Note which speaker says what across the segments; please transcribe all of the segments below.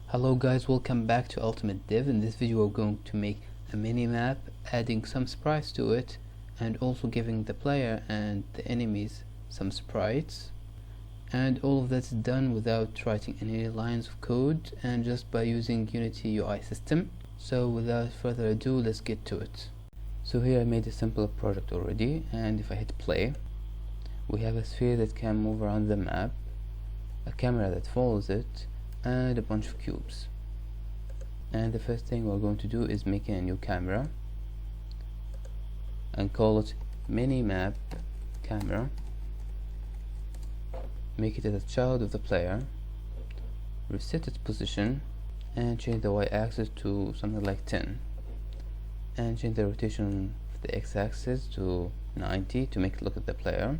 Speaker 1: Hello guys, welcome back to Ultimate Dev. In this video we're going to make a mini map, adding some sprites to it and also giving the player and the enemies some sprites, and all of that's done without writing any lines of code and just by using Unity UI system. So without further ado, let's get to it. So here I made a simple project already, and if I hit play, we have a sphere that can move around the map, a camera that follows it, and a bunch of cubes. And the first thing we're going to do is make a new camera and call it mini map camera. Make it as a child of the player, reset its position and change the y-axis to something like 10, and change the rotation of the x-axis to 90 to make it look at the player.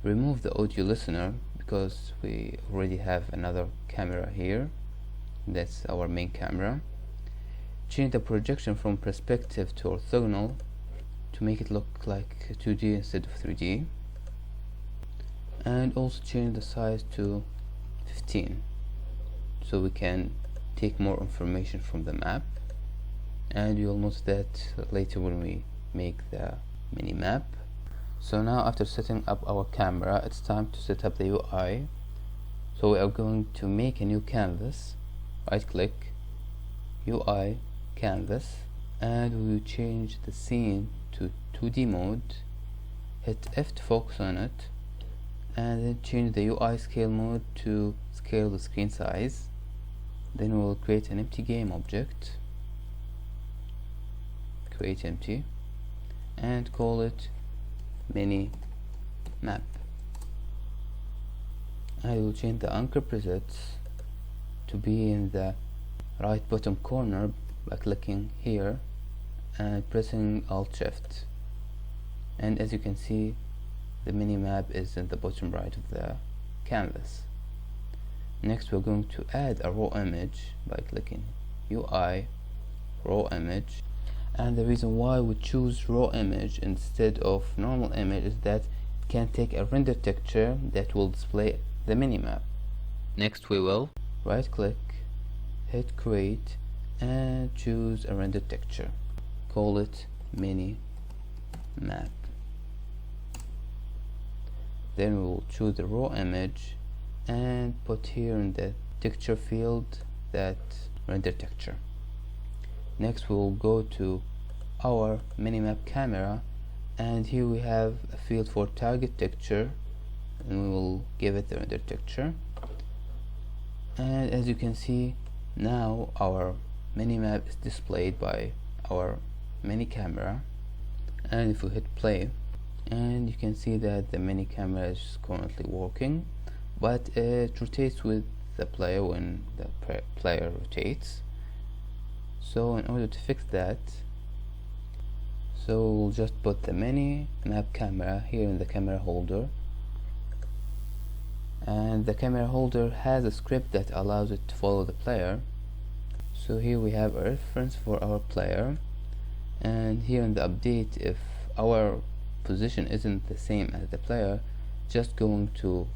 Speaker 1: Remove the audio listener because we already have another camera here, that's our main camera. Change the projection from perspective to orthogonal to make it look like 2D instead of 3D, and also change the size to 15 so we can take more information from the map, and you'll notice that later when we make the mini map. So now after setting up our camera, it's time to set up the UI. So we are going to make a new canvas, right click, UI, canvas, and we will change the scene to 2D mode, hit F to focus on it, and then change the UI scale mode to scale the screen size. Then we will create an empty game object, create empty, and call it mini map. I will change the anchor presets to be in the right bottom corner by clicking here and pressing Alt Shift, and as you can see the mini map is in the bottom right of the canvas. Next we're going to add a raw image by clicking UI, raw image. And the reason why we choose raw image instead of normal image is that it can take a render texture that will display the minimap. Next we will right click, hit create, and choose a render texture, call it mini map. Then we will choose the raw image and put here in the texture field that render texture. Next we will go to our minimap camera, and here we have a field for target texture, and we will give it the render texture. And as you can see, now our minimap is displayed by our mini camera. And if we hit play, and you can see that the mini camera is currently working, but it rotates with the player when the player rotates. So in order to fix that, so we'll just put the mini map camera here in the camera holder, and the camera holder has a script that allows it to follow the player. So here we have a reference for our player, and here in the update, if our position isn't the same as the player, just going to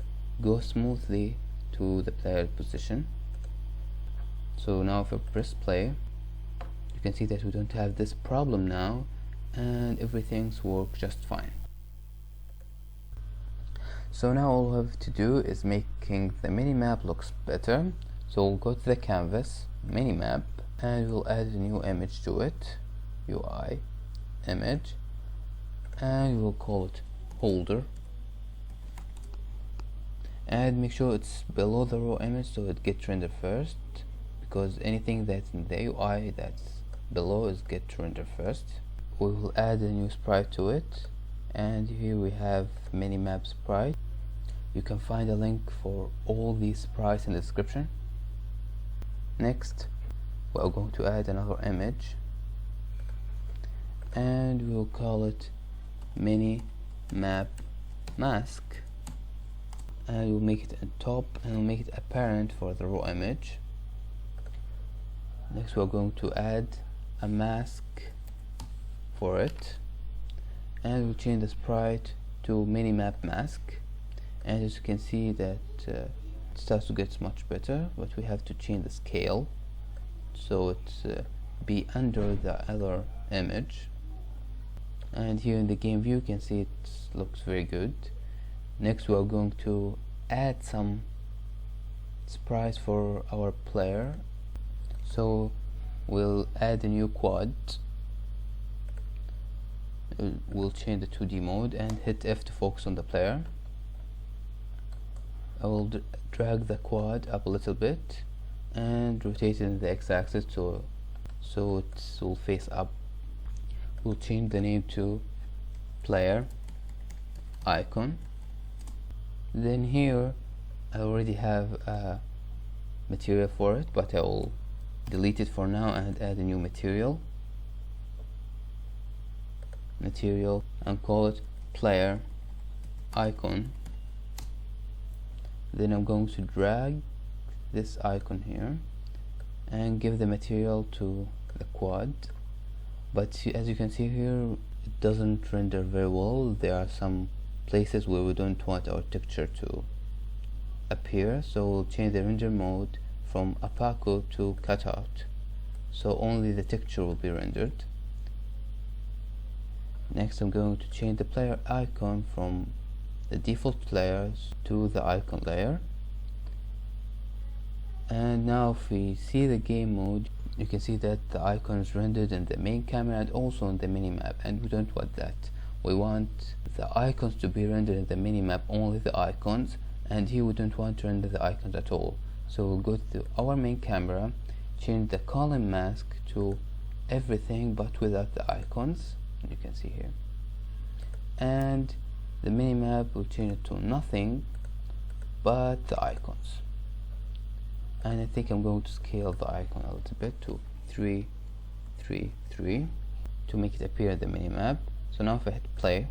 Speaker 1: go smoothly to the player position. So now if I press play, you can see that we don't have this problem now, and everything's work just fine. So now all we have to do is making the minimap looks better. So we'll go to the canvas, minimap, and we'll add a new image to it, UI, image, and we'll call it holder. And make sure it's below the raw image so it gets rendered first, because anything that's in the UI that's below is get rendered first. We will add a new sprite to it, and here we have minimap sprite. You can find a link for all these sprites in the description. Next we are going to add another image, and we will call it mini map mask, and we'll make it on top and we'll make it apparent for the raw image. Next we are going to add a mask for it, and we'll change the sprite to minimap mask, and as you can see that starts to get much better, but we have to change the scale so it's be under the other image. And here in the game view you can see it looks very good. Next we are going to add some sprites for our player, so we'll add a new quad. We'll change the 2D mode and hit F to focus on the player. I will drag the quad up a little bit and rotate it in the x-axis so it will face up. We'll change the name to player icon. Then here I already have a material for it, but I will delete it for now and add a new material and call it player icon. Then I'm going to drag this icon here and give the material to the quad, but as you can see here it doesn't render very well. There are some places where we don't want our texture to appear, so we'll change the render mode from opaco to cutout, so only the texture will be rendered. Next I'm going to change the player icon from the default layers to the icon layer. And now if we see the game mode, you can see that the icon is rendered in the main camera and also in the minimap, and we don't want that. We want the icons to be rendered in the minimap, only the icons, and here we don't want to render the icons at all. So we'll go to our main camera, change the column mask to everything but without the icons, you can see here, and the minimap will change it to nothing but the icons. And I think I'm going to scale the icon a little bit to 3, 3, 3 to make it appear in the minimap. So now if I hit play,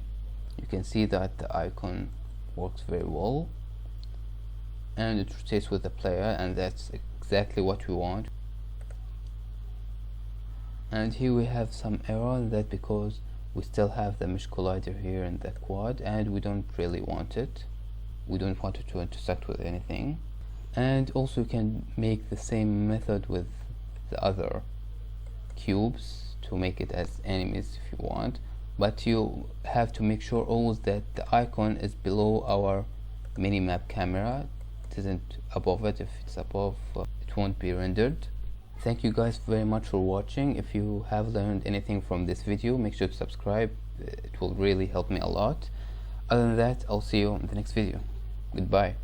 Speaker 1: you can see that the icon works very well and it rotates with the player, and that's exactly what we want. And here we have some error, and that because we still have the mesh collider here in the quad and we don't really want it. We don't want it to intersect with anything. And also you can make the same method with the other cubes to make it as enemies if you want, but you have to make sure always that the icon is below our minimap camera. It isn't above it. If it's above, it won't be rendered. Thank you guys very much for watching. If you have learned anything from this video, make sure to subscribe. It will really help me a lot. Other than that, I'll see you in the next video. Goodbye.